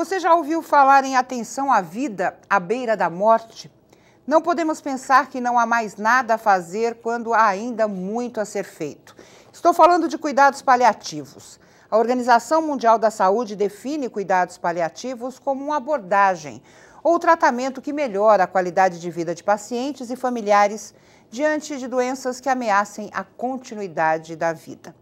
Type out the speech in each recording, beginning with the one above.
Você já ouviu falar em atenção à vida à beira da morte? Não podemos pensar que não há mais nada a fazer quando há ainda muito a ser feito. Estou falando de cuidados paliativos. A Organização Mundial da Saúde define cuidados paliativos como uma abordagem ou tratamento que melhora a qualidade de vida de pacientes e familiares diante de doenças que ameacem a continuidade da vida.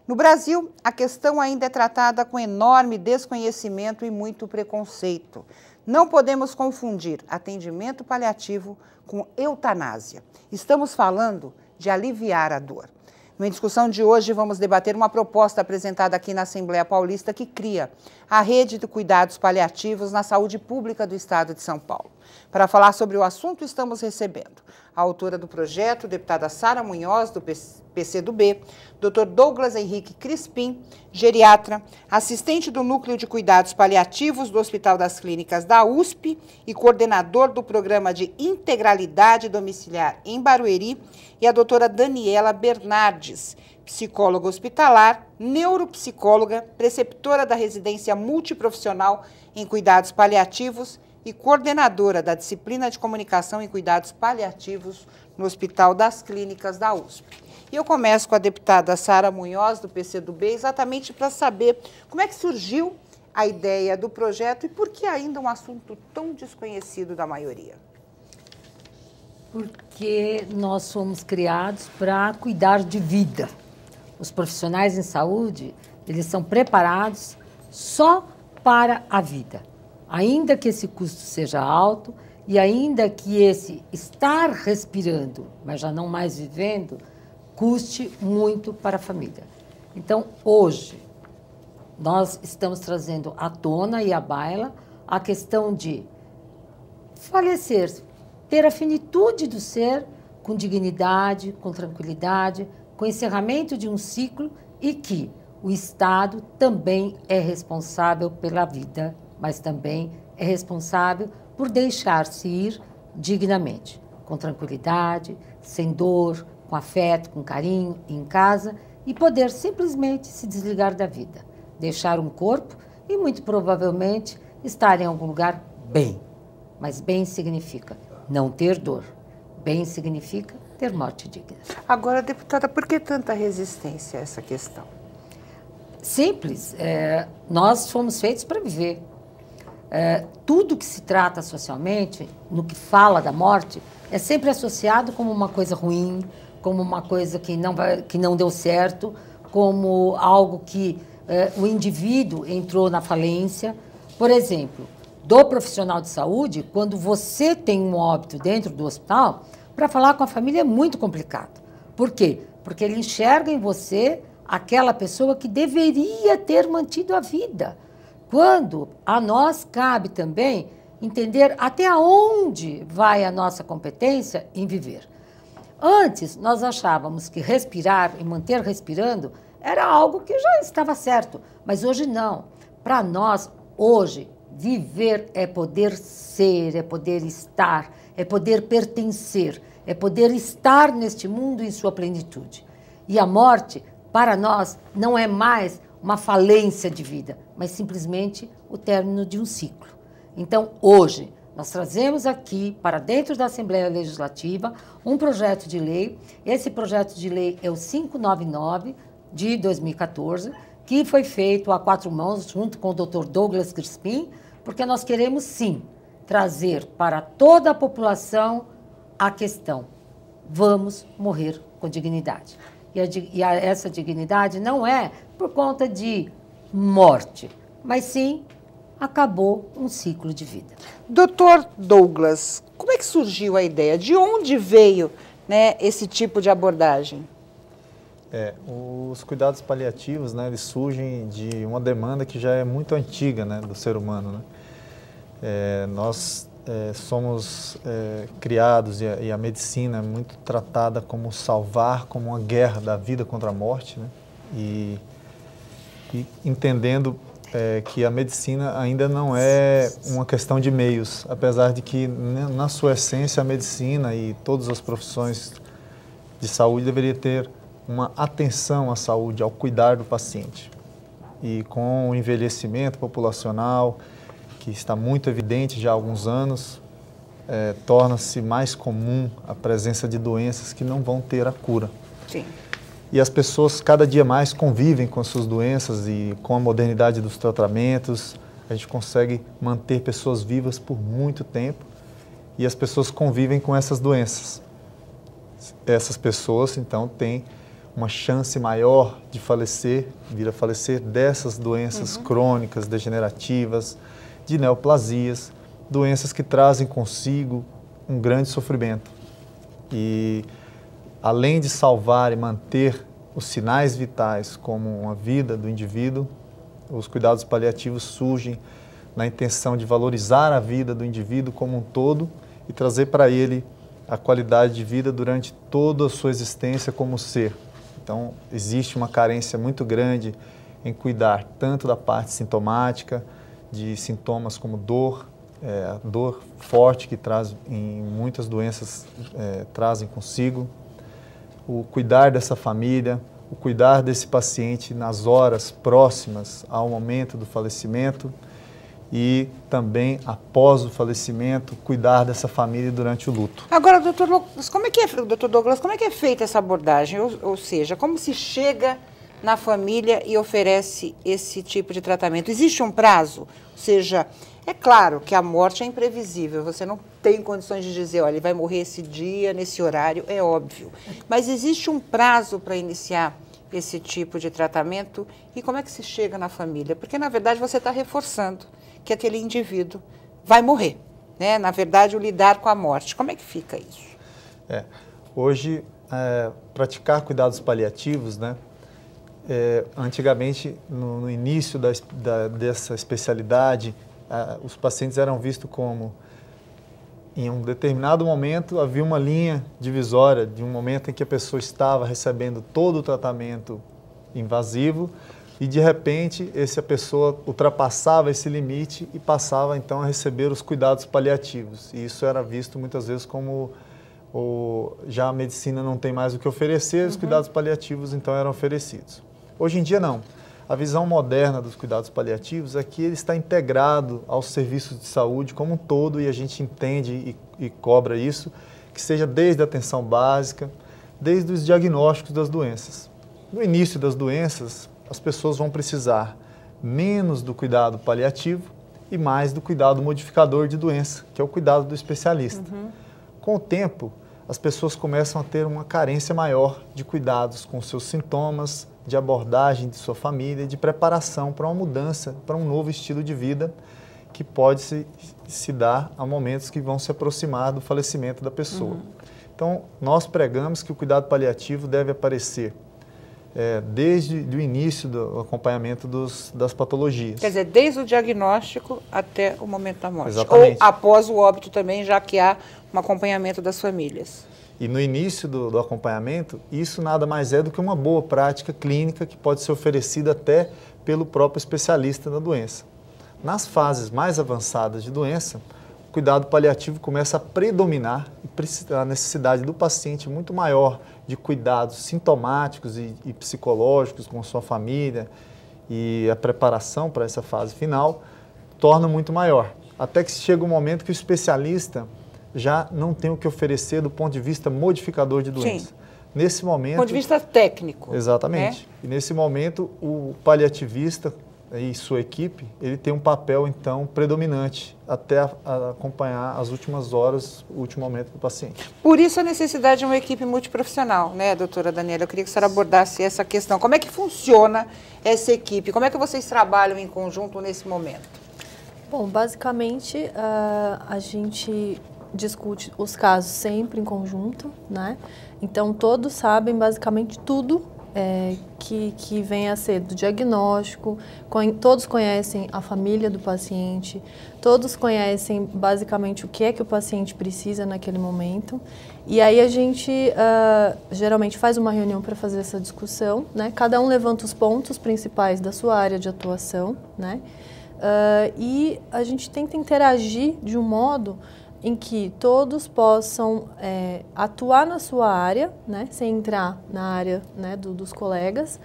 No Brasil, a questão ainda é tratada com enorme desconhecimento e muito preconceito. Não podemos confundir atendimento paliativo com eutanásia. Estamos falando de aliviar a dor. Na discussão de hoje, vamos debater uma proposta apresentada aqui na Assembleia Paulista que cria a rede de cuidados paliativos na saúde pública do Estado de São Paulo. Para falar sobre o assunto, estamos recebendo a autora do projeto, deputada Sara Munhoz, do PCdoB, Dr. Douglas Henrique Crispim, geriatra, assistente do Núcleo de Cuidados Paliativos do Hospital das Clínicas da USP e coordenador do Programa de Integralidade Domiciliar em Barueri, e a doutora Daniela Bernardes, psicóloga hospitalar, neuropsicóloga, preceptora da residência multiprofissional em cuidados paliativos e coordenadora da disciplina de comunicação em cuidados paliativos no Hospital das Clínicas da USP. E eu começo com a deputada Sara Munhoz, do PCdoB, exatamente para saber como é que surgiu a ideia do projeto e por que ainda um assunto tão desconhecido da maioria. Porque nós fomos criados para cuidar de vida. Os profissionais em saúde, eles são preparados só para a vida. Ainda que esse custo seja alto e ainda que esse estar respirando, mas já não mais vivendo, custe muito para a família. Então, hoje, nós estamos trazendo à tona e à baila a questão de falecer, ter a finitude do ser com dignidade, com tranquilidade, com encerramento de um ciclo e que o Estado também é responsável pela vida, mas também é responsável por deixar-se ir dignamente, com tranquilidade, sem dor, com afeto, com carinho, em casa, e poder simplesmente se desligar da vida, deixar um corpo e, muito provavelmente, estar em algum lugar bem. Mas bem significa não ter dor. Bem significa ter morte digna. Agora, deputada, por que tanta resistência a essa questão? Simples. Nós fomos feitos para viver. Tudo que se trata socialmente, no que fala da morte, é sempre associado como uma coisa ruim, como uma coisa que não deu certo, como algo que o indivíduo entrou na falência. Por exemplo, do profissional de saúde, quando você tem um óbito dentro do hospital, para falar com a família é muito complicado. Por quê? Porque ele enxerga em você aquela pessoa que deveria ter mantido a vida. Quando a nós cabe também entender até onde vai a nossa competência em viver. Antes, nós achávamos que respirar e manter respirando era algo que já estava certo, mas hoje não. Para nós, hoje, viver é poder ser, é poder estar, é poder pertencer, é poder estar neste mundo em sua plenitude. E a morte, para nós, não é mais uma falência de vida, mas simplesmente o término de um ciclo. Então, hoje, nós trazemos aqui, para dentro da Assembleia Legislativa, um projeto de lei. Esse projeto de lei é o 599 de 2014, que foi feito a quatro mãos, junto com o Dr. Douglas Crispim, porque nós queremos, sim, trazer para toda a população a questão: vamos morrer com dignidade. Essa dignidade não é por conta de morte, mas sim acabou um ciclo de vida. Doutor Douglas, como é que surgiu a ideia? De onde veio, né, esse tipo de abordagem? Os cuidados paliativos, né, eles surgem de uma demanda que já é muito antiga, né, do ser humano, né? Nós somos criados e a medicina é muito tratada como salvar, como uma guerra da vida contra a morte, né? E entendendo que a medicina ainda não é uma questão de meios, apesar de que, na sua essência, a medicina e todas as profissões de saúde deveria ter uma atenção à saúde, ao cuidar do paciente. E com o envelhecimento populacional, que está muito evidente já há alguns anos, torna-se mais comum a presença de doenças que não vão ter a cura. Sim. E as pessoas cada dia mais convivem com as suas doenças e com a modernidade dos tratamentos, a gente consegue manter pessoas vivas por muito tempo e as pessoas convivem com essas doenças. Essas pessoas, então, têm uma chance maior de falecer, vir a falecer dessas doenças crônicas, degenerativas, de neoplasias, doenças que trazem consigo um grande sofrimento. E além de salvar e manter os sinais vitais como a vida do indivíduo, os cuidados paliativos surgem na intenção de valorizar a vida do indivíduo como um todo e trazer para ele a qualidade de vida durante toda a sua existência como ser. Então, existe uma carência muito grande em cuidar tanto da parte sintomática, de sintomas como dor, a dor forte que traz em muitas doenças trazem consigo, o cuidar dessa família, o cuidar desse paciente nas horas próximas ao momento do falecimento e também após o falecimento, cuidar dessa família durante o luto. Agora, doutor Douglas, como é que é feita essa abordagem? Ou seja, como se chega na família e oferece esse tipo de tratamento? Existe um prazo? Ou seja, é claro que a morte é imprevisível, você não tem condições de dizer, olha, ele vai morrer esse dia, nesse horário, é óbvio. Mas existe um prazo para iniciar esse tipo de tratamento e como é que se chega na família? Porque, na verdade, você está reforçando que aquele indivíduo vai morrer, né? Na verdade, o lidar com a morte. Como é que fica isso? Hoje, praticar cuidados paliativos, né? Antigamente, no início dessa especialidade, os pacientes eram vistos como, em um determinado momento, havia uma linha divisória de um momento em que a pessoa estava recebendo todo o tratamento invasivo e, de repente, a pessoa ultrapassava esse limite e passava, então, a receber os cuidados paliativos. E isso era visto, muitas vezes, como já a medicina não tem mais o que oferecer, os cuidados paliativos, então, eram oferecidos. Hoje em dia, não. A visão moderna dos cuidados paliativos é que ele está integrado aos serviços de saúde como um todo e a gente entende e cobra isso, que seja desde a atenção básica, desde os diagnósticos das doenças. No início das doenças, as pessoas vão precisar menos do cuidado paliativo e mais do cuidado modificador de doença, que é o cuidado do especialista. Com o tempo, as pessoas começam a ter uma carência maior de cuidados com seus sintomas, de abordagem de sua família e de preparação para uma mudança, para um novo estilo de vida que pode se dar a momentos que vão se aproximar do falecimento da pessoa. Então, nós pregamos que o cuidado paliativo deve aparecer desde o início do acompanhamento das patologias. Quer dizer, desde o diagnóstico até o momento da morte. Exatamente. Ou após o óbito também, já que há um acompanhamento das famílias. E no início do acompanhamento, isso nada mais é do que uma boa prática clínica que pode ser oferecida até pelo próprio especialista da doença. Nas fases mais avançadas de doença, o cuidado paliativo começa a predominar e a necessidade do paciente muito maior de cuidados sintomáticos e psicológicos com a sua família e a preparação para essa fase final torna muito maior. Até que chega um momento que o especialista já não tem o que oferecer do ponto de vista modificador de doença. Sim. Nesse momento... Do ponto de vista técnico. Exatamente. E nesse momento, o paliativista e sua equipe, ele tem um papel, então, predominante até acompanhar as últimas horas, o último momento do paciente. Por isso a necessidade de uma equipe multiprofissional, né, doutora Daniela? Eu queria que a senhora abordasse essa questão. Como é que funciona essa equipe? Como é que vocês trabalham em conjunto nesse momento? Bom, basicamente, a gente discute os casos sempre em conjunto, né? Então, todos sabem basicamente tudo que vem a ser do diagnóstico, todos conhecem a família do paciente, todos conhecem basicamente o que é que o paciente precisa naquele momento. E aí a gente geralmente faz uma reunião para fazer essa discussão, né? Cada um levanta os pontos principais da sua área de atuação, né? E a gente tenta interagir de um modo em que todos possam atuar na sua área, né, sem entrar na área, né, dos colegas,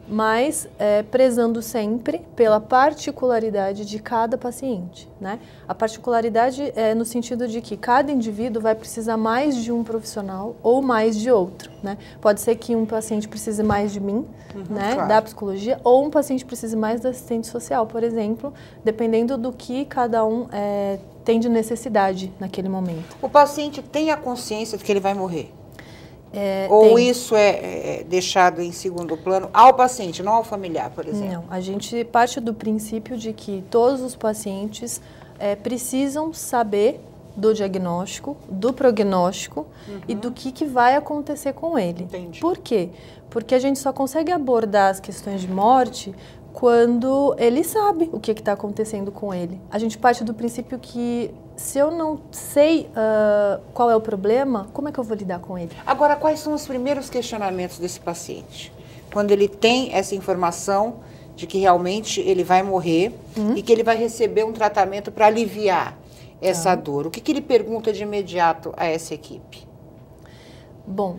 mas prezando sempre pela particularidade de cada paciente, né? A particularidade é no sentido de que cada indivíduo vai precisar mais de um profissional ou mais de outro, né? Pode ser que um paciente precise mais de mim, né, claro. da psicologia, ou um paciente precise mais da assistente social, por exemplo, dependendo do que cada um tem de necessidade naquele momento. O paciente tem a consciência de que ele vai morrer? Ou Tem. isso é deixado em segundo plano ao paciente, não ao familiar, por exemplo? Não, a gente parte do princípio de que todos os pacientes precisam saber do diagnóstico, do prognóstico e do que vai acontecer com ele. Entendi. Por quê? Porque a gente só consegue abordar as questões de morte quando ele sabe o que está acontecendo com ele. A gente parte do princípio que se eu não sei qual é o problema, como é que eu vou lidar com ele? Agora, quais são os primeiros questionamentos desse paciente? Quando ele tem essa informação de que realmente ele vai morrer e que ele vai receber um tratamento para aliviar essa dor. O que ele pergunta de imediato a essa equipe? Bom,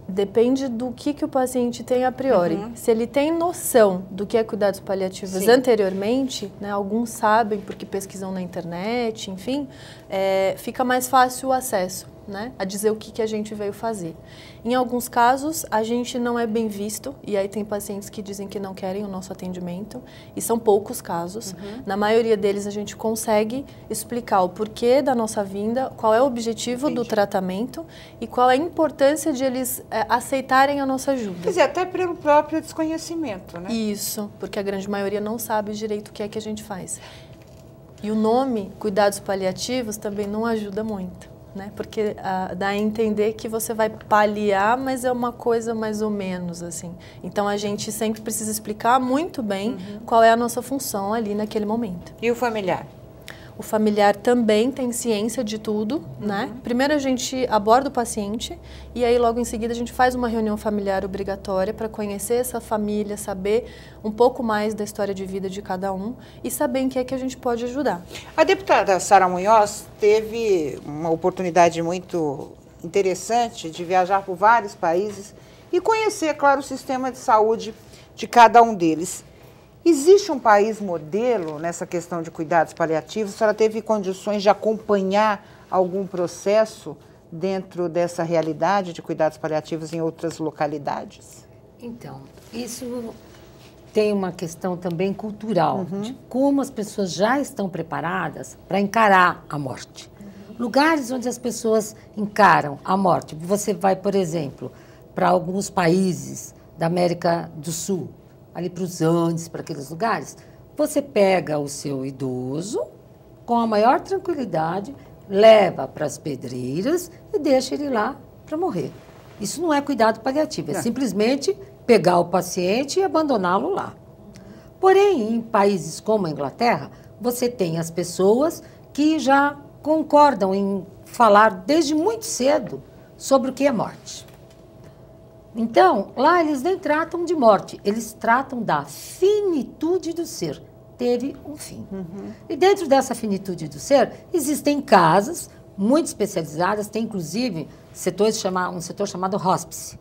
depende do que o paciente tem a priori. Se ele tem noção do que é cuidados paliativos anteriormente, né, alguns sabem porque pesquisam na internet, enfim, fica mais fácil o acesso, né, a dizer o que a gente veio fazer. Em alguns casos, a gente não é bem visto, e aí tem pacientes que dizem que não querem o nosso atendimento, e são poucos casos. Na maioria deles, a gente consegue explicar o porquê da nossa vinda, qual é o objetivo do tratamento e qual é a importância de eles aceitarem a nossa ajuda. Quer dizer, até pelo próprio desconhecimento, né? Isso, porque a grande maioria não sabe direito o que é que a gente faz. E o nome, cuidados paliativos, também não ajuda muito. Né? Porque dá a entender que você vai paliar, mas é uma coisa mais ou menos assim. Então a gente sempre precisa explicar muito bem qual é a nossa função ali naquele momento. E o familiar? O familiar também tem ciência de tudo, né? Primeiro a gente aborda o paciente e aí logo em seguida a gente faz uma reunião familiar obrigatória para conhecer essa família, saber um pouco mais da história de vida de cada um e saber em que é que a gente pode ajudar. A deputada Sara Munhoz teve uma oportunidade muito interessante de viajar por vários países e conhecer, claro, o sistema de saúde de cada um deles. Existe um país modelo nessa questão de cuidados paliativos? A senhora teve condições de acompanhar algum processo dentro dessa realidade de cuidados paliativos em outras localidades? Então, isso tem uma questão também cultural, de como as pessoas já estão preparadas para encarar a morte. Lugares onde as pessoas encaram a morte. Você vai, por exemplo, para alguns países da América do Sul, ali para os Andes, para aqueles lugares, você pega o seu idoso com a maior tranquilidade, leva para as pedreiras e deixa ele lá para morrer. Isso não é cuidado paliativo, é simplesmente pegar o paciente e abandoná-lo lá. Porém, em países como a Inglaterra, você tem as pessoas que já concordam em falar desde muito cedo sobre o que é morte. Então, lá eles nem tratam de morte, eles tratam da finitude do ser. Teve um fim. E dentro dessa finitude do ser, existem casas muito especializadas, tem inclusive um setor chamado hospice.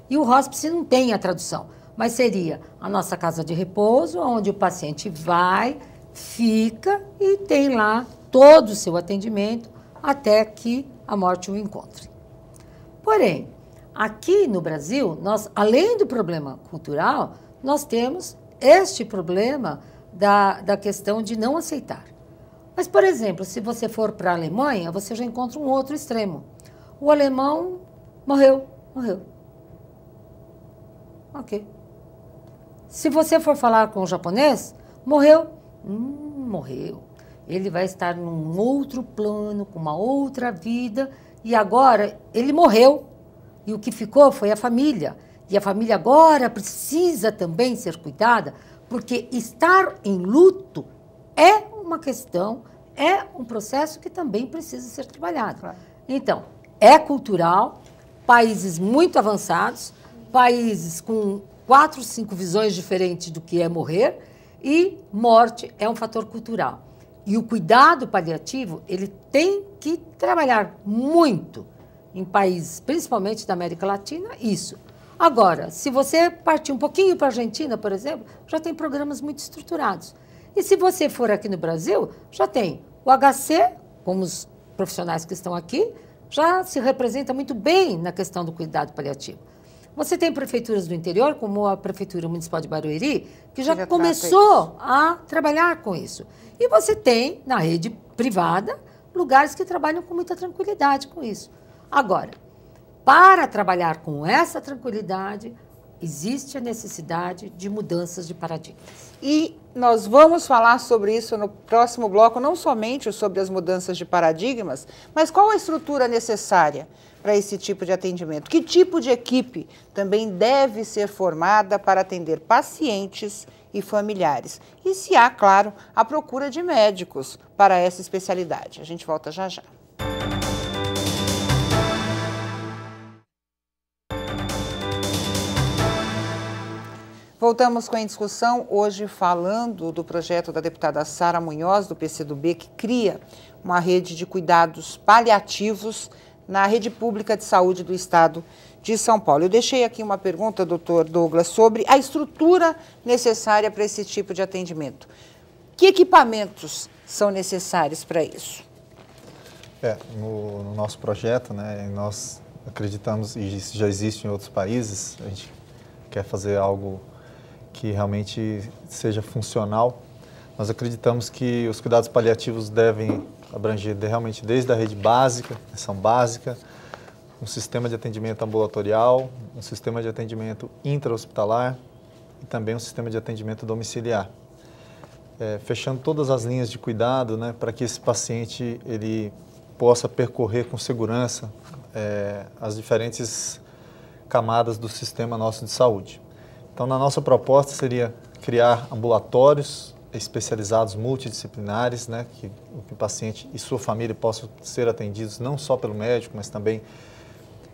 E o hospice não tem a tradução, mas seria a nossa casa de repouso, onde o paciente vai, fica e tem lá todo o seu atendimento até que a morte o encontre. Porém, aqui no Brasil, nós, além do problema cultural, nós temos este problema da questão de não aceitar. Mas, por exemplo, se você for para a Alemanha, você já encontra um outro extremo. O alemão morreu. Ok. Se você for falar com o japonês, morreu. Ele vai estar num outro plano, com uma outra vida, e agora ele morreu. E o que ficou foi a família. E a família agora precisa também ser cuidada, porque estar em luto é uma questão, é um processo que também precisa ser trabalhado. Claro. Então, é cultural, países muito avançados, países com 4, 5 visões diferentes do que é morrer, e morte é um fator cultural. E o cuidado paliativo, ele tem que trabalhar muito em países, principalmente da América Latina, isso. Agora, se você partir um pouquinho para a Argentina, por exemplo, já tem programas muito estruturados. E se você for aqui no Brasil, já tem o HC, como os profissionais que estão aqui, já se representa muito bem na questão do cuidado paliativo. Você tem prefeituras do interior, como a Prefeitura Municipal de Barueri, que já começou a trabalhar com isso. E você tem, na rede privada, lugares que trabalham com muita tranquilidade com isso. Agora, para trabalhar com essa tranquilidade, existe a necessidade de mudanças de paradigmas. E nós vamos falar sobre isso no próximo bloco, não somente sobre as mudanças de paradigmas, mas qual a estrutura necessária para esse tipo de atendimento? Que tipo de equipe também deve ser formada para atender pacientes e familiares? E se há, claro, a procura de médicos para essa especialidade. A gente volta já já. Voltamos com a discussão, hoje falando do projeto da deputada Sara Munhoz, do PCdoB, que cria uma rede de cuidados paliativos na rede pública de saúde do estado de São Paulo. Eu deixei aqui uma pergunta, doutor Douglas, sobre a estrutura necessária para esse tipo de atendimento. Que equipamentos são necessários para isso? No nosso projeto, né, nós acreditamos, e isso já existe em outros países, a gente quer fazer algo que realmente seja funcional. Nós acreditamos que os cuidados paliativos devem abranger realmente desde a rede básica, atenção básica, um sistema de atendimento ambulatorial, um sistema de atendimento intra-hospitalar e também um sistema de atendimento domiciliar. Fechando todas as linhas de cuidado, né, para que esse paciente ele possa percorrer com segurança as diferentes camadas do sistema nosso de saúde. Então, na nossa proposta seria criar ambulatórios especializados multidisciplinares, né, que o paciente e sua família possam ser atendidos não só pelo médico, mas também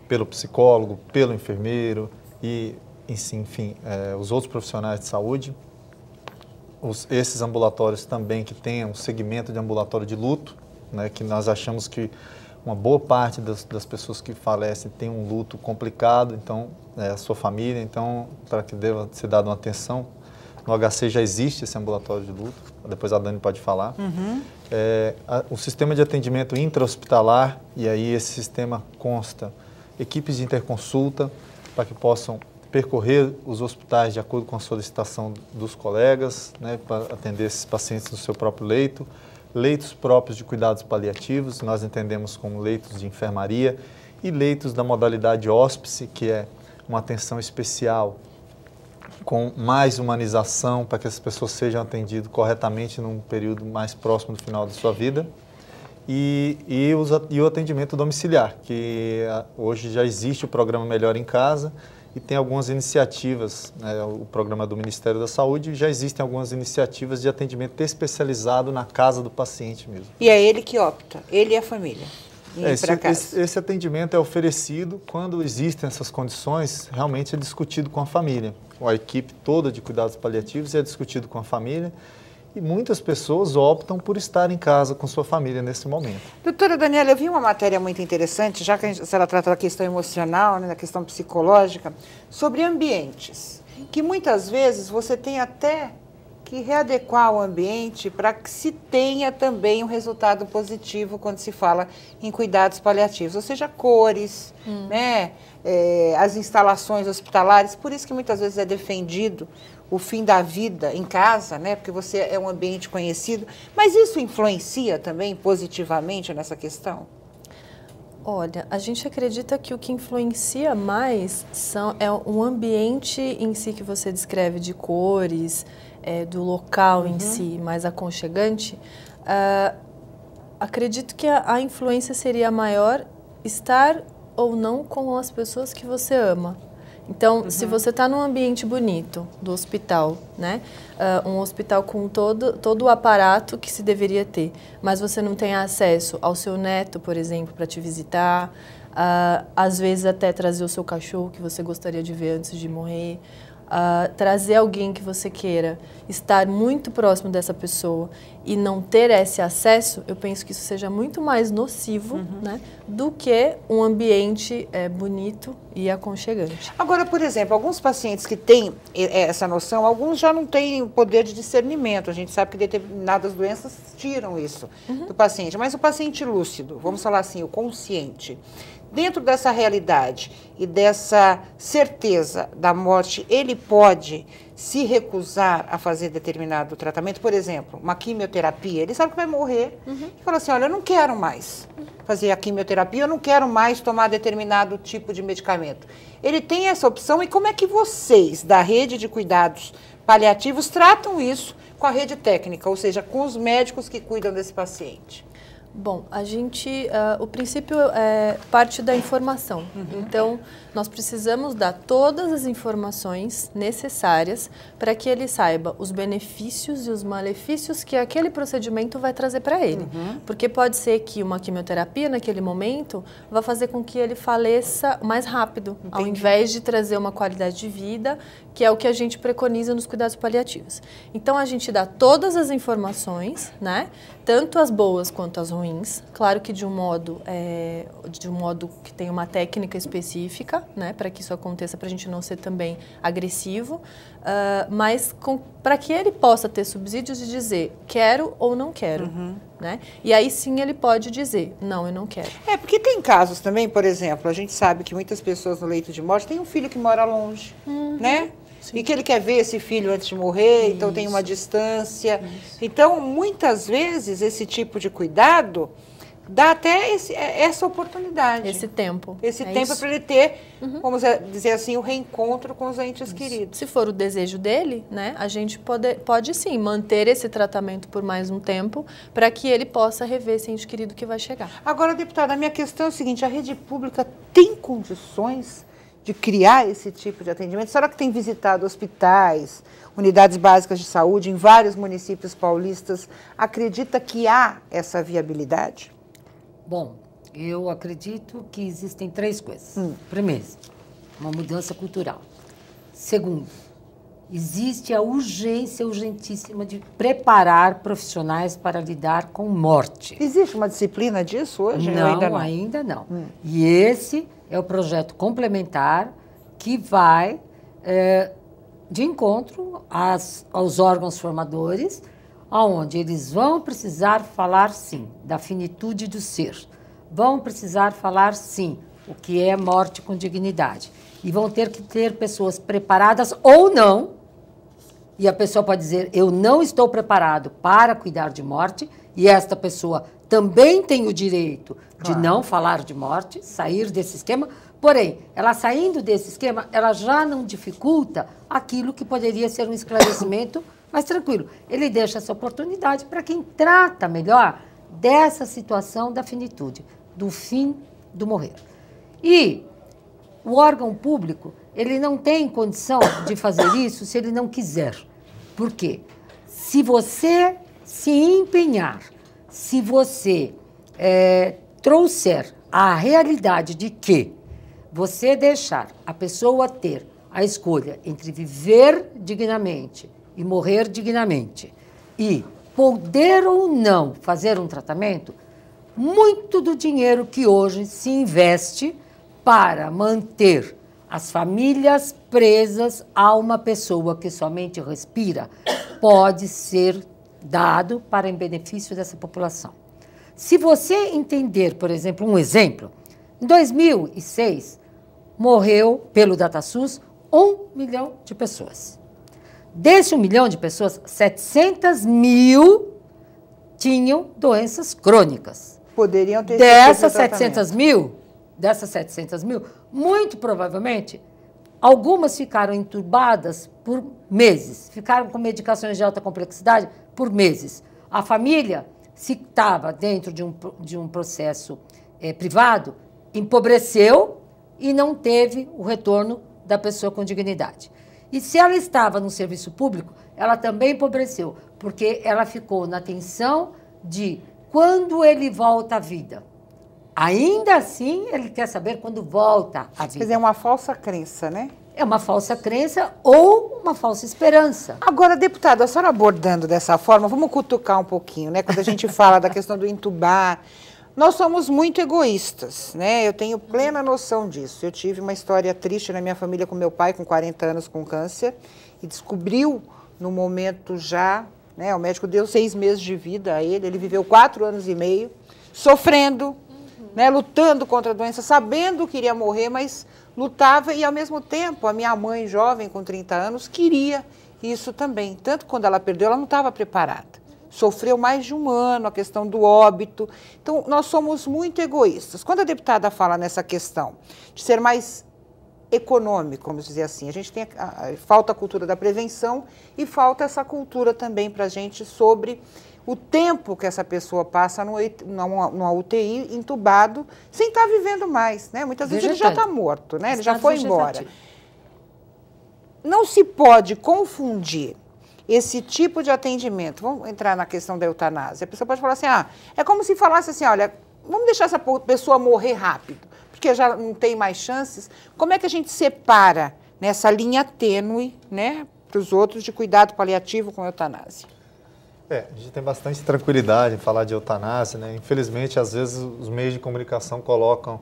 pelo psicólogo, pelo enfermeiro e, enfim, os outros profissionais de saúde. Esses ambulatórios também que tenham um segmento de ambulatório de luto, né, que nós achamos que uma boa parte das pessoas que falecem tem um luto complicado, então, a sua família, então, para que deva ser dada uma atenção. No HC já existe esse ambulatório de luto, depois a Dani pode falar. O sistema de atendimento intra-hospitalar, e aí esse sistema consta equipes de interconsulta, para que possam percorrer os hospitais de acordo com a solicitação dos colegas, né, para atender esses pacientes no seu próprio leito. Leitos próprios de cuidados paliativos, nós entendemos como leitos de enfermaria, e leitos da modalidade hóspice, que é uma atenção especial com mais humanização para que as pessoas sejam atendidas corretamente num período mais próximo do final da sua vida. E o atendimento domiciliar, que hoje já existe o programa Melhor em Casa e tem algumas iniciativas, né, o programa do Ministério da Saúde, já existem algumas iniciativas de atendimento especializado na casa do paciente mesmo. E é ele que opta, ele e a família? Esse atendimento é oferecido quando existem essas condições, realmente é discutido com a família. A equipe toda de cuidados paliativos é discutido com a família e muitas pessoas optam por estar em casa com sua família nesse momento. Doutora Daniela, eu vi uma matéria muito interessante, já que a senhora trata da questão emocional, né, da questão psicológica, sobre ambientes, que muitas vezes você tem até que readequar o ambiente para que se tenha também um resultado positivo quando se fala em cuidados paliativos, ou seja, cores, né, as instalações hospitalares, por isso que muitas vezes é defendido o fim da vida em casa, né, porque você é um ambiente conhecido, mas isso influencia também positivamente nessa questão? Olha, a gente acredita que o que influencia mais é um ambiente em si que você descreve de cores, do local em si, mais aconchegante. Acredito que a influência seria maior estar ou não com as pessoas que você ama. Então, se você está num ambiente bonito do hospital, né? Um hospital com todo o aparato que se deveria ter, mas você não tem acesso ao seu neto, por exemplo, para te visitar, às vezes até trazer o seu cachorro que você gostaria de ver antes de morrer, trazer alguém que você queira, estar muito próximo dessa pessoa e não ter esse acesso, eu penso que isso seja muito mais nocivo, né, do que um ambiente bonito e aconchegante. Agora, por exemplo, alguns pacientes que têm essa noção, alguns já não têm o poder de discernimento. A gente sabe que determinadas doenças tiram isso do paciente. Mas o paciente lúcido, vamos falar assim, o consciente, dentro dessa realidade e dessa certeza da morte, ele pode se recusar a fazer determinado tratamento? Por exemplo, uma quimioterapia, ele sabe que vai morrer e fala assim, olha, eu não quero mais fazer a quimioterapia, eu não quero mais tomar determinado tipo de medicamento. Ele tem essa opção, e como é que vocês, da rede de cuidados paliativos, tratam isso com a rede técnica, ou seja, com os médicos que cuidam desse paciente? Bom, a gente, o princípio parte da informação. Então, nós precisamos dar todas as informações necessárias para que ele saiba os benefícios e os malefícios que aquele procedimento vai trazer para ele. Porque pode ser que uma quimioterapia, naquele momento, vai fazer com que ele faleça mais rápido, ao invés de trazer uma qualidade de vida, que é o que a gente preconiza nos cuidados paliativos. Então, a gente dá todas as informações, né? Tanto as boas quanto as ruins, claro que de um modo que tem uma técnica específica, né, para que isso aconteça, para a gente não ser também agressivo, mas para que ele possa ter subsídios de dizer quero ou não quero, né? E aí sim ele pode dizer não, eu não quero. Porque tem casos também, por exemplo, a gente sabe que muitas pessoas no leito de morte têm um filho que mora longe, né? Sim. E que ele quer ver esse filho antes de morrer, então tem uma distância. Então, muitas vezes, esse tipo de cuidado dá até essa oportunidade. Esse tempo. Esse tempo para ele ter, vamos dizer assim, o reencontro com os entes queridos. Se for o desejo dele, né, a gente pode sim manter esse tratamento por mais um tempo para que ele possa rever esse ente querido que vai chegar. Agora, deputada, a minha questão é o seguinte, a rede pública tem condições de criar esse tipo de atendimento? A senhora que tem visitado hospitais, unidades básicas de saúde em vários municípios paulistas, acredita que há essa viabilidade? Bom, eu acredito que existem 3 coisas. Primeiro, uma mudança cultural. Segundo, existe a urgência urgentíssima de preparar profissionais para lidar com morte. Existe uma disciplina disso hoje? Não, ainda não. E esse é o projeto complementar que vai de encontro aos órgãos formadores, onde eles vão precisar falar, sim, da finitude do ser. Vão precisar falar, sim, o que é morte com dignidade. E vão ter que ter pessoas preparadas ou não. E a pessoa pode dizer, eu não estou preparado para cuidar de morte, e esta pessoa também tem o direito de não falar de morte, sair desse esquema. Porém, ela saindo desse esquema, ela já não dificulta aquilo que poderia ser um esclarecimento mais tranquilo. Ele deixa essa oportunidade para quem trata melhor dessa situação da finitude, do fim do morrer. E o órgão público, ele não tem condição de fazer isso se ele não quiser. Por quê? Se você se empenhar, se você trouxer a realidade de que você deixar a pessoa ter a escolha entre viver dignamente e morrer dignamente e poder ou não fazer um tratamento, muito do dinheiro que hoje se investe para manter as famílias presas a uma pessoa que somente respira pode ser dado para em benefício dessa população. Se você entender, por exemplo, um exemplo, em 2006 morreu pelo DataSUS 1 milhão de pessoas. Desse 1 milhão de pessoas, 700 mil tinham doenças crônicas. Poderiam ter dessas 700 mil, muito provavelmente, algumas ficaram entubadas por meses, ficaram com medicações de alta complexidade por meses. A família, se estava dentro de um processo privado, empobreceu e não teve o retorno da pessoa com dignidade. E se ela estava no serviço público, ela também empobreceu, porque ela ficou na tensão de quando ele volta à vida. Ainda assim, ele quer saber quando volta à vida. Quer dizer, é uma falsa crença, né? É uma falsa crença ou uma falsa esperança. Agora, deputada, a senhora abordando dessa forma, vamos cutucar um pouquinho, né? Quando a gente fala da questão do entubar, nós somos muito egoístas, né? Eu tenho plena noção disso. Eu tive uma história triste na minha família com meu pai, com 40 anos, com câncer, e descobriu no momento já, né? O médico deu 6 meses de vida a ele viveu 4 anos e meio, sofrendo, né? Lutando contra a doença, sabendo que iria morrer, mas lutava e, ao mesmo tempo, a minha mãe, jovem, com 30 anos, queria isso também. Tanto quando ela perdeu, ela não estava preparada. Sofreu mais de 1 ano, a questão do óbito. Então, nós somos muito egoístas. Quando a deputada fala nessa questão de ser mais econômico, vamos dizer assim, a gente tem falta a cultura da prevenção e falta essa cultura também para a gente sobre o tempo que essa pessoa passa numa UTI, entubado, sem estar vivendo mais, né? Muitas vezes ele já está morto, né? Ele já foi embora. Não se pode confundir esse tipo de atendimento. Vamos entrar na questão da eutanásia. A pessoa pode falar assim, é como se falasse assim, olha, vamos deixar essa pessoa morrer rápido, porque já não tem mais chances. Como é que a gente separa nessa linha tênue, né, para os outros de cuidado paliativo com eutanásia? A gente tem bastante tranquilidade em falar de eutanásia, né? Infelizmente, às vezes, os meios de comunicação colocam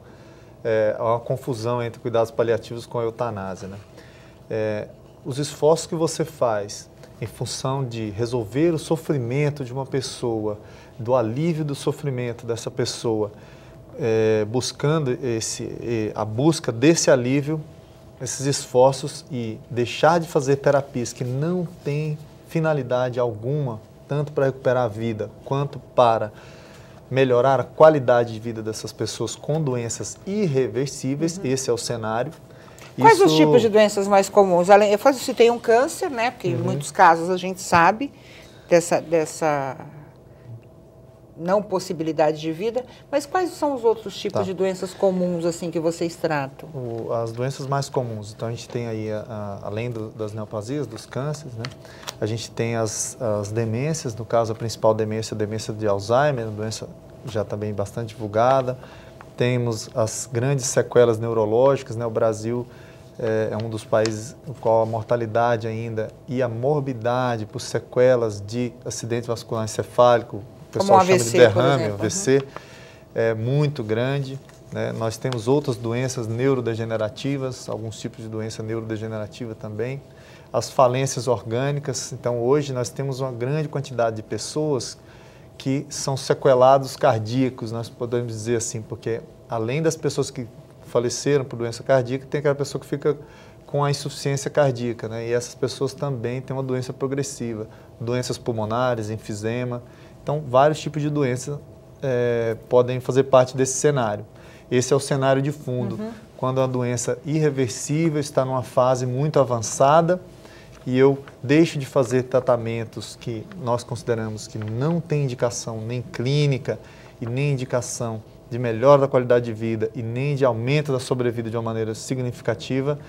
uma confusão entre cuidados paliativos com a eutanásia, né? Os esforços que você faz em função de resolver o sofrimento de uma pessoa, do alívio do sofrimento dessa pessoa, buscando a busca desse alívio, esses esforços e deixar de fazer terapias que não têm finalidade alguma, tanto para recuperar a vida, quanto para melhorar a qualidade de vida dessas pessoas com doenças irreversíveis. Esse é o cenário. Quais os tipos de doenças mais comuns? Eu citei um câncer, né? Porque em muitos casos a gente sabe dessa não possibilidade de vida, mas quais são os outros tipos de doenças comuns assim que vocês tratam? As doenças mais comuns, então a gente tem aí, além das neoplasias, dos cânceres, né? A gente tem as demências, no caso a principal demência, a demência de Alzheimer, a doença já também bastante divulgada. Temos as grandes sequelas neurológicas, né? O Brasil é um dos países no qual a mortalidade ainda e a morbidade por sequelas de acidente vascular encefálico, o pessoal chama de derrame, AVC, é muito grande, né? Nós temos outras doenças neurodegenerativas, alguns tipos de doença neurodegenerativa também. As falências orgânicas, então hoje nós temos uma grande quantidade de pessoas que são sequelados cardíacos, nós podemos dizer assim, porque além das pessoas que faleceram por doença cardíaca, tem aquela pessoa que fica com a insuficiência cardíaca, né? E essas pessoas também têm uma doença progressiva, doenças pulmonares, enfisema. Então, vários tipos de doenças podem fazer parte desse cenário. Esse é o cenário de fundo, quando a doença irreversível está numa fase muito avançada e eu deixo de fazer tratamentos que nós consideramos que não tem indicação nem clínica e nem indicação de melhora da qualidade de vida e nem de aumento da sobrevida de uma maneira significativa,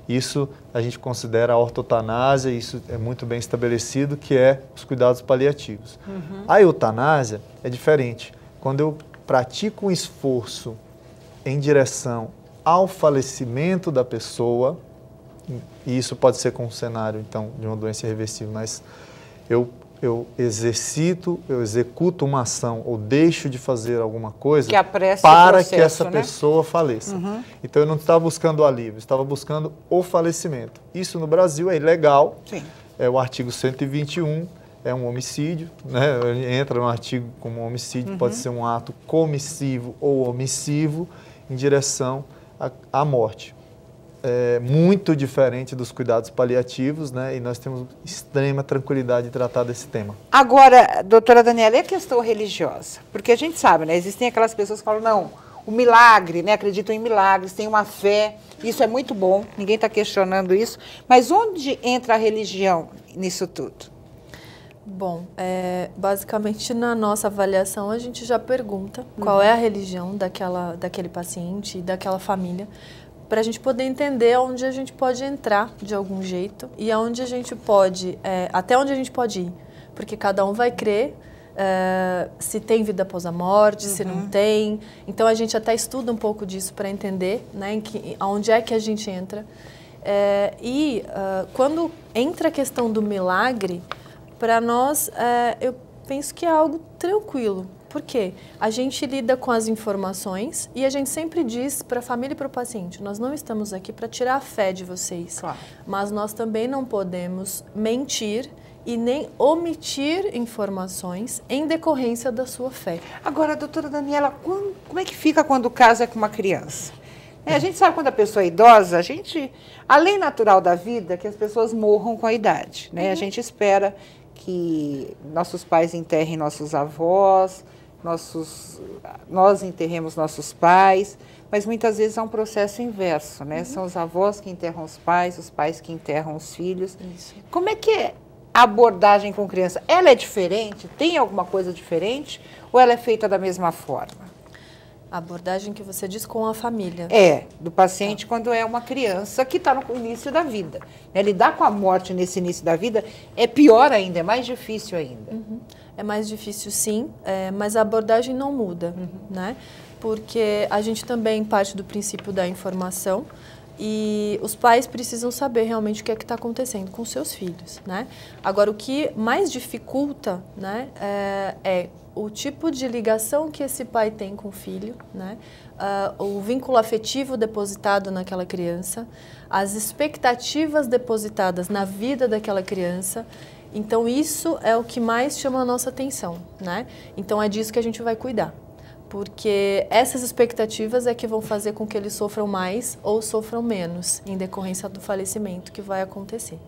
isso a gente considera a ortotanásia, isso é muito bem estabelecido, que é os cuidados paliativos. A eutanásia é diferente. Quando eu pratico um esforço em direção ao falecimento da pessoa, e isso pode ser com um cenário, então, de uma doença irreversível, mas eu executo uma ação ou deixo de fazer alguma coisa para que essa pessoa faleça. Então, eu não estava buscando alívio, estava buscando o falecimento. Isso no Brasil é ilegal, é o artigo 121, é um homicídio, né? Entra no artigo como homicídio, pode ser um ato comissivo ou omissivo em direção à morte. É muito diferente dos cuidados paliativos, né? E nós temos extrema tranquilidade de tratar desse tema. Agora, doutora Daniela, e a questão religiosa? Porque a gente sabe, né? Existem aquelas pessoas que falam, não, o milagre, né? Acreditam em milagres, têm uma fé, isso é muito bom, ninguém está questionando isso, mas onde entra a religião nisso tudo? Bom, basicamente na nossa avaliação a gente já pergunta qual é a religião daquele paciente e daquela família, para a gente poder entender onde a gente pode entrar de algum jeito e aonde a gente pode, até onde a gente pode ir, porque cada um vai crer se tem vida após a morte, se não tem. Então a gente até estuda um pouco disso para entender, né, aonde é que a gente entra. Quando entra a questão do milagre, para nós, eu penso que é algo tranquilo. Por quê? A gente lida com as informações e a gente sempre diz para a família e para o paciente, nós não estamos aqui para tirar a fé de vocês, claro, mas nós também não podemos mentir e nem omitir informações em decorrência da sua fé. Agora, doutora Daniela, como é que fica quando o caso é com uma criança? A gente sabe quando a pessoa é idosa, a lei natural da vida é que as pessoas morram com a idade, né? A gente espera que nossos pais enterrem nossos avós, nós enterremos nossos pais, mas muitas vezes é um processo inverso, né? São os avós que enterram os pais que enterram os filhos. Isso. Como é que é a abordagem com criança? Ela é diferente? Tem alguma coisa diferente? Ou ela é feita da mesma forma? A abordagem que você diz com a família. Do paciente quando é uma criança que está no início da vida. Lidar com a morte nesse início da vida é pior ainda, é mais difícil ainda. É mais difícil, sim, mas a abordagem não muda, né? Porque a gente também parte do princípio da informação e os pais precisam saber realmente o que é que está acontecendo com seus filhos, né? Agora, o que mais dificulta, né, é o tipo de ligação que esse pai tem com o filho, né? O vínculo afetivo depositado naquela criança, as expectativas depositadas na vida daquela criança. Então, isso é o que mais chama a nossa atenção, né? Então, é disso que a gente vai cuidar. Porque essas expectativas é que vão fazer com que eles sofram mais ou sofram menos em decorrência do falecimento que vai acontecer.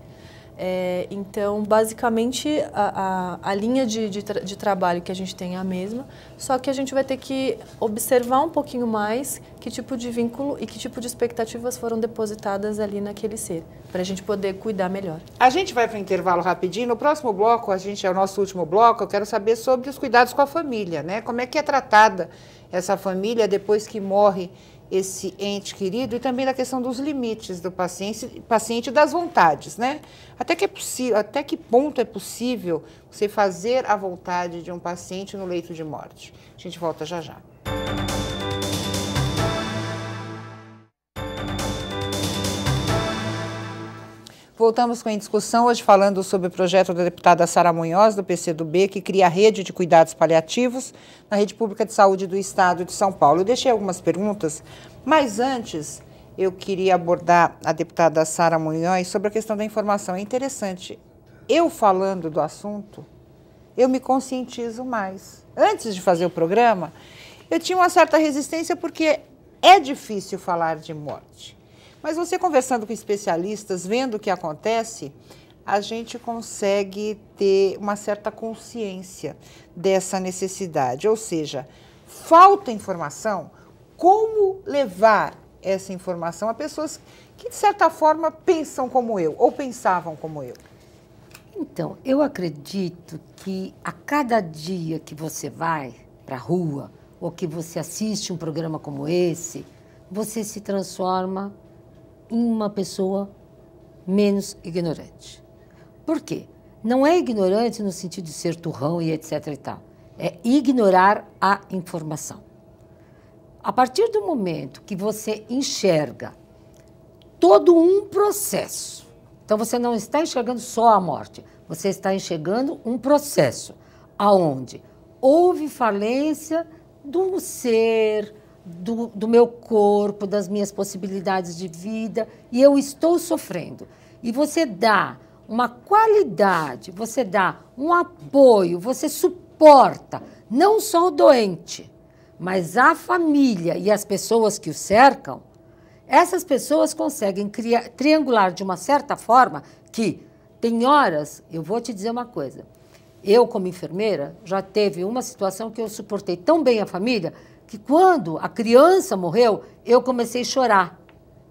Então, basicamente, a linha de trabalho que a gente tem é a mesma, só que a gente vai ter que observar um pouquinho mais que tipo de vínculo e que tipo de expectativas foram depositadas ali naquele ser, para a gente poder cuidar melhor. A gente vai para o intervalo rapidinho. No próximo bloco, é o nosso último bloco, eu quero saber sobre os cuidados com a família, né? Como é que é tratada essa família depois que morre esse ente querido e também da questão dos limites do paciente e das vontades, né? Até que ponto é possível você fazer a vontade de um paciente no leito de morte? A gente volta já já. Voltamos com a discussão, hoje falando sobre o projeto da deputada Sara Munhoz, do PCdoB, que cria a rede de cuidados paliativos na rede pública de saúde do Estado de São Paulo. Eu deixei algumas perguntas, mas antes eu queria abordar a deputada Sara Munhoz sobre a questão da informação. É interessante, eu falando do assunto, eu me conscientizo mais. Antes de fazer o programa, eu tinha uma certa resistência porque é difícil falar de morte. Mas você conversando com especialistas, vendo o que acontece, a gente consegue ter uma certa consciência dessa necessidade. Ou seja, falta informação, como levar essa informação a pessoas que, de certa forma, pensam como eu, ou pensavam como eu? Então, eu acredito que a cada dia que você vai para a rua, ou que você assiste um programa como esse, você se transforma em uma pessoa menos ignorante. Por quê? Não é ignorante no sentido de ser turrão e etc. e tal. É ignorar a informação. A partir do momento que você enxerga todo um processo, então você não está enxergando só a morte, você está enxergando um processo aonde houve falência do ser, do meu corpo, das minhas possibilidades de vida, e eu estou sofrendo. E você dá uma qualidade, você dá um apoio, você suporta não só o doente, mas a família e as pessoas que o cercam. Essas pessoas conseguem triangular de uma certa forma que tem horas, eu vou te dizer uma coisa, eu como enfermeira já teve uma situação que eu suportei tão bem a família que quando a criança morreu, eu comecei a chorar.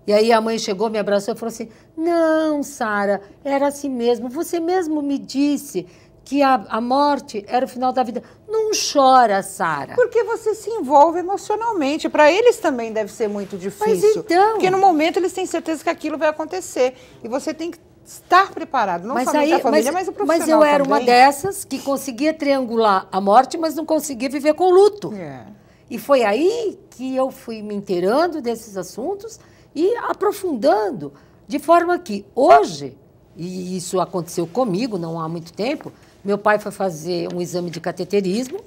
E aí a mãe chegou, me abraçou e falou assim, não, Sara, era assim mesmo, você mesmo me disse que a morte era o final da vida. Não chora, Sara. Porque você se envolve emocionalmente. Para eles também deve ser muito difícil. Mas então... Porque no momento eles têm certeza que aquilo vai acontecer. E você tem que estar preparado, não somente a família, mas o profissional Mas eu era também. Uma dessas que conseguia triangular a morte, mas não conseguia viver com luto. E foi aí que eu fui me inteirando desses assuntos e aprofundando De forma que hoje, e isso aconteceu comigo não há muito tempo, meu pai foi fazer um exame de cateterismo,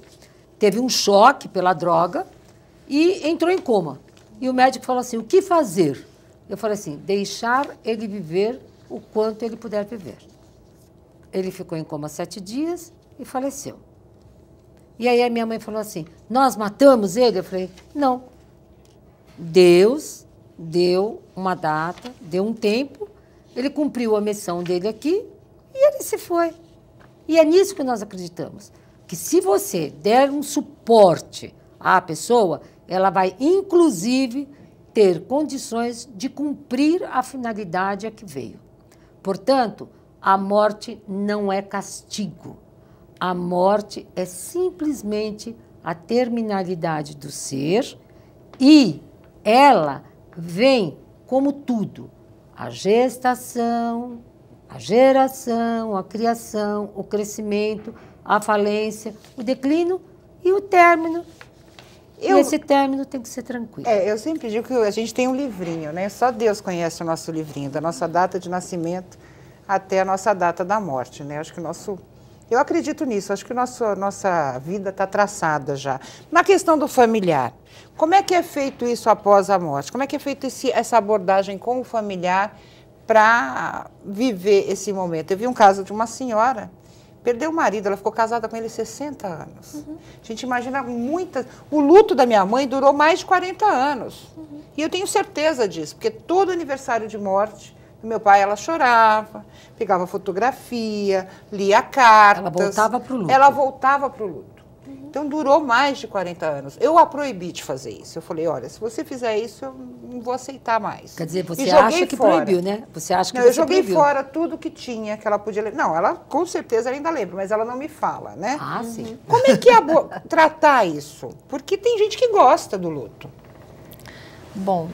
teve um choque pela droga e entrou em coma. E o médico falou assim, o que fazer? Eu falei assim, deixar ele viver o quanto ele puder viver. Ele ficou em coma 7 dias e faleceu. E aí a minha mãe falou assim, nós matamos ele? Eu falei, não. Deus deu uma data, deu um tempo, ele cumpriu a missão dele aqui e ele se foi. E é nisso que nós acreditamos, que se você der um suporte à pessoa, ela vai, inclusive, ter condições de cumprir a finalidade a que veio. Portanto, a morte não é castigo. A morte é simplesmente a terminalidade do ser e ela vem como tudo. A gestação, a geração, a criação, o crescimento, a falência, o declínio e o término. E esse término tem que ser tranquilo. Eu sempre digo que a gente tem um livrinho, né? Só Deus conhece o nosso livrinho, da nossa data de nascimento até a nossa data da morte, né? Acho que eu acredito nisso, acho que nossa vida está traçada já. Na questão do familiar, como é que é feito isso após a morte? Como é que é feito essa abordagem com o familiar para viver esse momento? Eu vi um caso de uma senhora, perdeu o marido, ela ficou casada com ele 60 anos. A gente imagina o luto da minha mãe durou mais de 40 anos. E eu tenho certeza disso, porque todo aniversário de morte do meu pai, ela chorava, pegava fotografia, lia cartas. Ela voltava para o luto. Ela voltava para o luto. Então, durou mais de 40 anos. Eu a proibi de fazer isso. Eu falei, olha, se você fizer isso, eu não vou aceitar mais. Quer dizer, você acha que proibiu, né? Você acha que não, você eu joguei proibiu. fora tudo que tinha, que ela podia ler. Não, ela com certeza ainda lembra, mas ela não me fala, né? Ah, sim. Como é que é tratar isso? Porque tem gente que gosta do luto. Bom,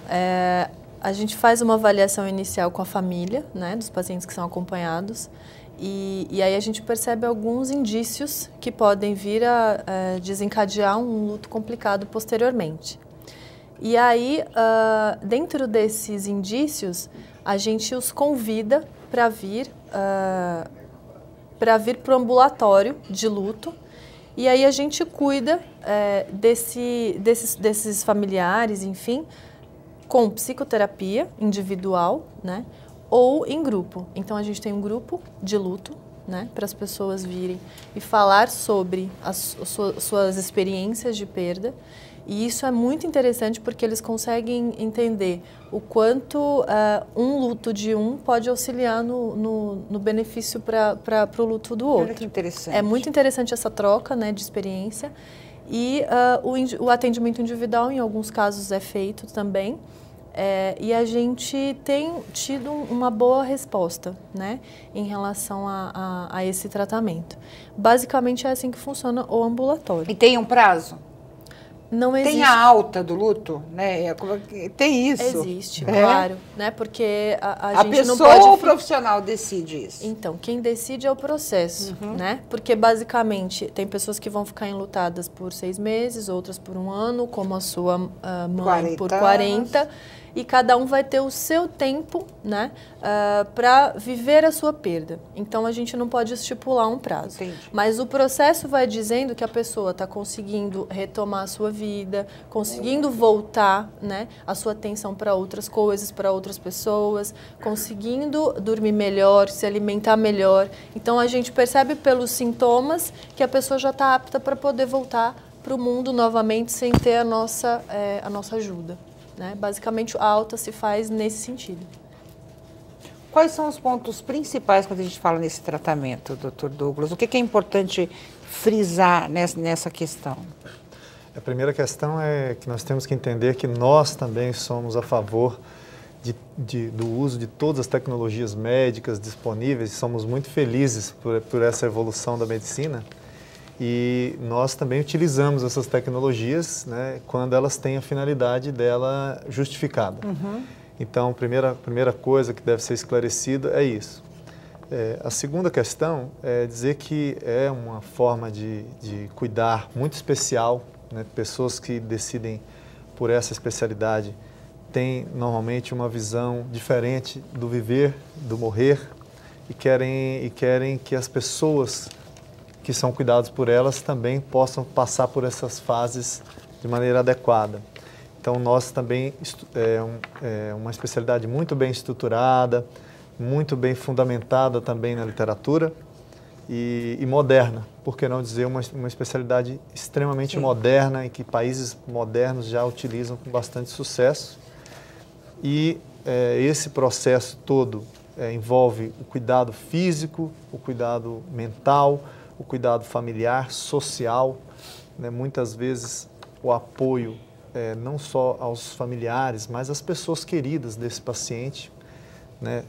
a gente faz uma avaliação inicial com a família, né, dos pacientes que são acompanhados, e aí a gente percebe alguns indícios que podem vir a desencadear um luto complicado posteriormente. E aí, dentro desses indícios, a gente os convida para vir para o ambulatório de luto, e aí a gente cuida desses familiares, enfim, com psicoterapia individual, né, ou em grupo. Então, a gente tem um grupo de luto, né, para as pessoas virem e falar sobre as suas experiências de perda. E isso é muito interessante porque eles conseguem entender o quanto um luto de um pode auxiliar no benefício para o luto do outro. Olha que interessante. É muito interessante essa troca, né, de experiência. E o atendimento individual, em alguns casos, é feito também. E a gente tem tido uma boa resposta, né, em relação a esse tratamento. Basicamente, é assim que funciona o ambulatório. E tem um prazo? Não existe. Tem a alta do luto, né? Tem isso. Existe, claro, né? Porque a gente pessoa não pode... ou o profissional decide isso? Então, quem decide é o processo, né? Porque, basicamente, tem pessoas que vão ficar enlutadas por 6 meses, outras por 1 ano, como a sua mãe por 40. E cada um vai ter o seu tempo, né, para viver a sua perda. Então, a gente não pode estipular um prazo. Entendi. Mas o processo vai dizendo que a pessoa está conseguindo retomar a sua vida, conseguindo voltar, né, a sua atenção para outras coisas, para outras pessoas, conseguindo dormir melhor, se alimentar melhor. Então, a gente percebe pelos sintomas que a pessoa já está apta para poder voltar para o mundo novamente sem ter a nossa ajuda. Né? Basicamente, a alta se faz nesse sentido. Quais são os pontos principais quando a gente fala nesse tratamento, Dr. Douglas? O que é importante frisar nessa questão? A primeira questão é que nós temos que entender que nós também somos a favor do uso de todas as tecnologias médicas disponíveis. Somos muito felizes por essa evolução da medicina. E nós também utilizamos essas tecnologias, né, quando elas têm a finalidade dela justificada. Então, a primeira coisa que deve ser esclarecida é isso. A segunda questão é dizer que é uma forma de cuidar muito especial, né, pessoas que decidem por essa especialidade têm normalmente uma visão diferente do viver, do morrer, e querem que as pessoas que são cuidadas por elas também possam passar por essas fases de maneira adequada. Então, nós também, é uma especialidade muito bem estruturada, muito bem fundamentada também na literatura e moderna, por que não dizer uma especialidade extremamente moderna, em que países modernos já utilizam com bastante sucesso. E esse processo todo envolve o cuidado físico, o cuidado mental, o cuidado familiar, social, né? Muitas vezes o apoio não só aos familiares, mas às pessoas queridas desse paciente, né?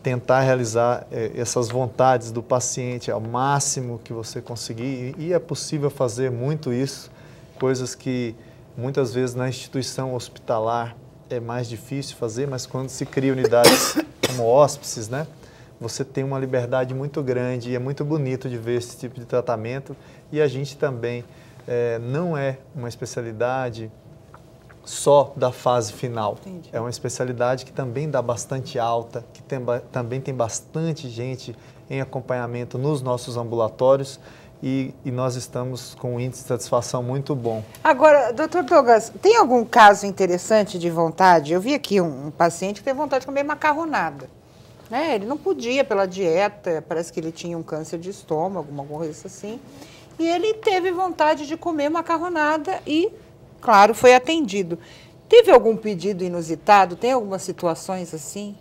Tentar realizar essas vontades do paciente ao máximo que você conseguir, e é possível fazer muito isso, coisas que muitas vezes na instituição hospitalar é mais difícil fazer, mas quando se cria unidades como hóspices, né? Você tem uma liberdade muito grande e é muito bonito de ver esse tipo de tratamento. E a gente também não é uma especialidade só da fase final. Entendi. É uma especialidade que também dá bastante alta, que também tem bastante gente em acompanhamento nos nossos ambulatórios e nós estamos com um índice de satisfação muito bom. Agora, doutor Douglas, tem algum caso interessante de vontade? Eu vi aqui um paciente que teve vontade de comer macarronada. Ele não podia pela dieta, parece que ele tinha um câncer de estômago, alguma coisa assim. E ele teve vontade de comer macarronada e, claro, foi atendido. Teve algum pedido inusitado? Tem algumas situações assim?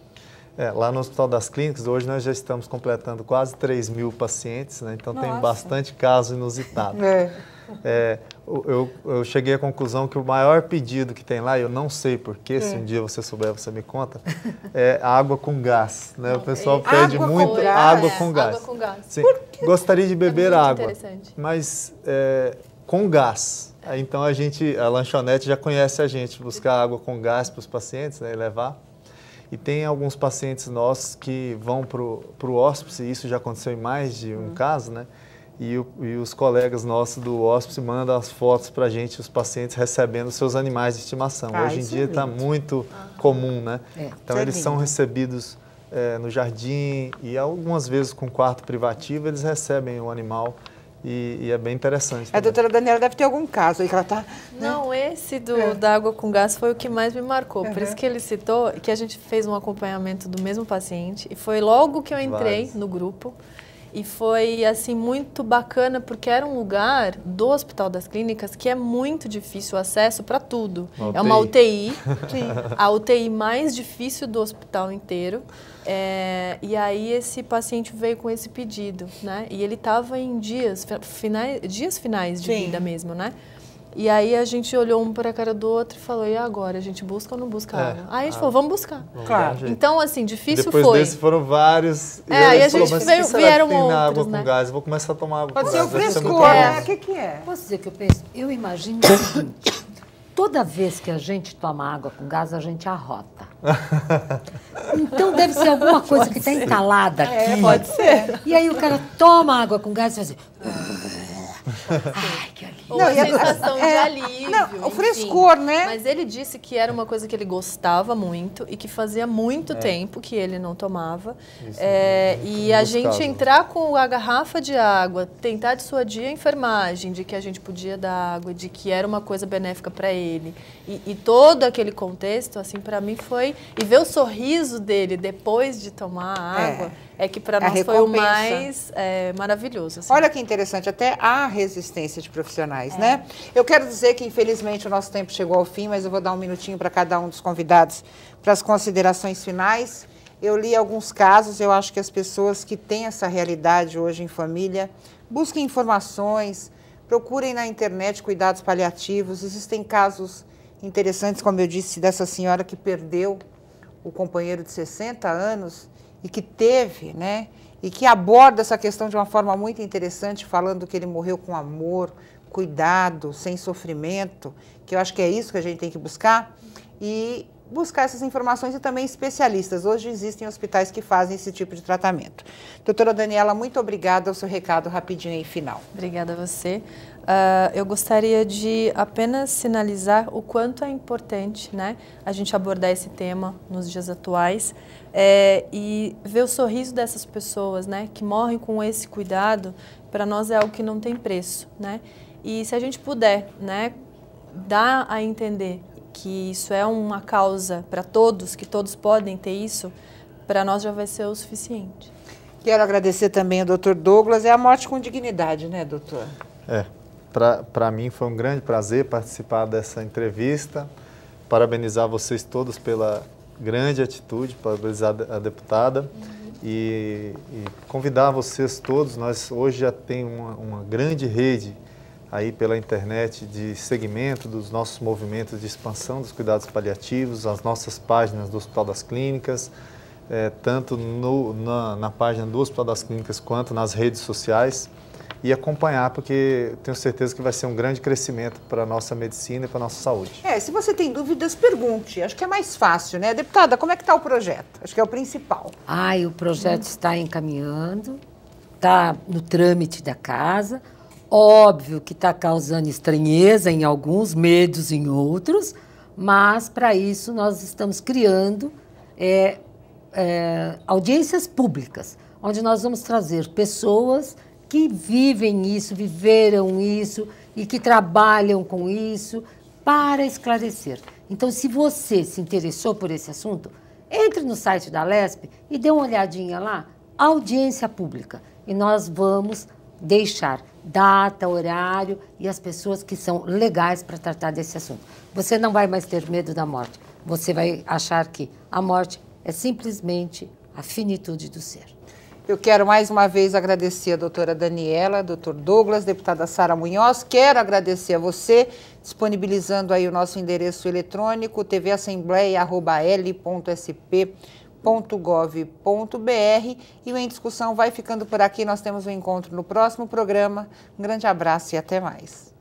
Lá no Hospital das Clínicas, hoje nós já estamos completando quase 3.000 pacientes, né? Então tem bastante caso inusitado. Eu cheguei à conclusão que o maior pedido que tem lá, eu não sei porquê, se um dia você souber, você me conta, é água com gás. Né? O pessoal pede muito água com gás. Água com gás. Sim, gostaria de beber água, interessante. mas com gás. Então a lanchonete já conhece a gente, buscar água com gás para os pacientes, né, e levar. E tem alguns pacientes nossos que vão para o hóspice, isso já aconteceu em mais de um caso, né? E os colegas nossos do hóspice mandam as fotos para a gente, os pacientes recebendo seus animais de estimação. Hoje em dia está muito comum, né? Então eles são recebidos no jardim e algumas vezes com quarto privativo eles recebem o animal e é bem interessante. A doutora Daniela deve ter algum caso aí que ela está... Não, esse da água com gás foi o que mais me marcou. Por isso que ele citou que a gente fez um acompanhamento do mesmo paciente e foi logo que eu entrei no grupo. E foi, assim, muito bacana, porque era um lugar do Hospital das Clínicas que é muito difícil o acesso para tudo. É uma UTI, a UTI mais difícil do hospital inteiro. E aí esse paciente veio com esse pedido, né? E ele estava em dias finais de vida mesmo, né? E aí a gente olhou um para a cara do outro e falou, e agora? A gente busca ou não busca água? Aí a gente falou, vamos buscar. Claro. Então, assim, difícil depois foi. Depois desse foram vários. Aí a gente vieram tem outros, água né? com gás? Eu vou começar a tomar água Pode com ser gás. o frescor, né? O que é? Posso dizer o que eu penso? Eu imagino o seguinte, toda vez que a gente toma água com gás, a gente arrota. Então deve ser alguma coisa que está entalada aqui. Pode ser. E aí o cara toma água com gás e faz assim... Ai, que alívio. Ou a sensação de alívio. Não, o frescor, né? Mas ele disse que era uma coisa que ele gostava muito e que fazia muito tempo que ele não tomava. E a gente entrar com a garrafa de água, tentar dissuadir a enfermagem de que a gente podia dar água, de que era uma coisa benéfica para ele. E todo aquele contexto, assim, para mim foi... E ver o sorriso dele depois de tomar a água... É que para nós foi o mais maravilhoso. Assim. Olha que interessante, até há resistência de profissionais, né? Eu quero dizer que, infelizmente, o nosso tempo chegou ao fim, mas eu vou dar um minutinho para cada um dos convidados para as considerações finais. Eu li alguns casos, eu acho que as pessoas que têm essa realidade hoje em família, busquem informações, procurem na internet cuidados paliativos. Existem casos interessantes, como eu disse, dessa senhora que perdeu o companheiro de 60 anos, e que teve, né, e que aborda essa questão de uma forma muito interessante, falando que ele morreu com amor, cuidado, sem sofrimento, que eu acho que é isso que a gente tem que buscar. E buscar essas informações e também especialistas. Hoje existem hospitais que fazem esse tipo de tratamento. Doutora Daniela, muito obrigada. O seu recado rapidinho aí, final. Obrigada a você. Eu gostaria de apenas sinalizar o quanto é importante, né, a gente abordar esse tema nos dias atuais e ver o sorriso dessas pessoas, né, que morrem com esse cuidado, para nós é algo que não tem preço, né? E se a gente puder, né, dar a entender que isso é uma causa para todos, que todos podem ter isso, para nós já vai ser o suficiente. Quero agradecer também ao Dr. Douglas. É a morte com dignidade, né, doutor? Para mim foi um grande prazer participar dessa entrevista, parabenizar vocês todos pela grande atitude, parabenizar a deputada e convidar vocês todos. Nós hoje já tem uma grande rede aí pela internet de segmento dos nossos movimentos de expansão dos cuidados paliativos, as nossas páginas do Hospital das Clínicas, tanto na página do Hospital das Clínicas quanto nas redes sociais, e acompanhar, porque tenho certeza que vai ser um grande crescimento para a nossa medicina e para a nossa saúde. Se você tem dúvidas, pergunte. Acho que é mais fácil, né? Deputada, como é que está o projeto? Acho que é o principal. O projeto está encaminhando, está no trâmite da casa. Óbvio que está causando estranheza em alguns, medos em outros, mas para isso nós estamos criando audiências públicas, onde nós vamos trazer pessoas que vivem isso, viveram isso e que trabalham com isso para esclarecer. Então, se você se interessou por esse assunto, entre no site da Alesp e dê uma olhadinha lá, audiência pública, e nós vamos deixar data, horário e as pessoas que são legais para tratar desse assunto. Você não vai mais ter medo da morte, você vai achar que a morte é simplesmente a finitude do ser. Eu quero mais uma vez agradecer a doutora Daniela, doutor Douglas, deputada Sara Munhoz. Quero agradecer a você, disponibilizando aí o nosso endereço eletrônico, tvassembleia@lp.sp.gov.br. E o Em Discussão vai ficando por aqui. Nós temos um encontro no próximo programa. Um grande abraço e até mais.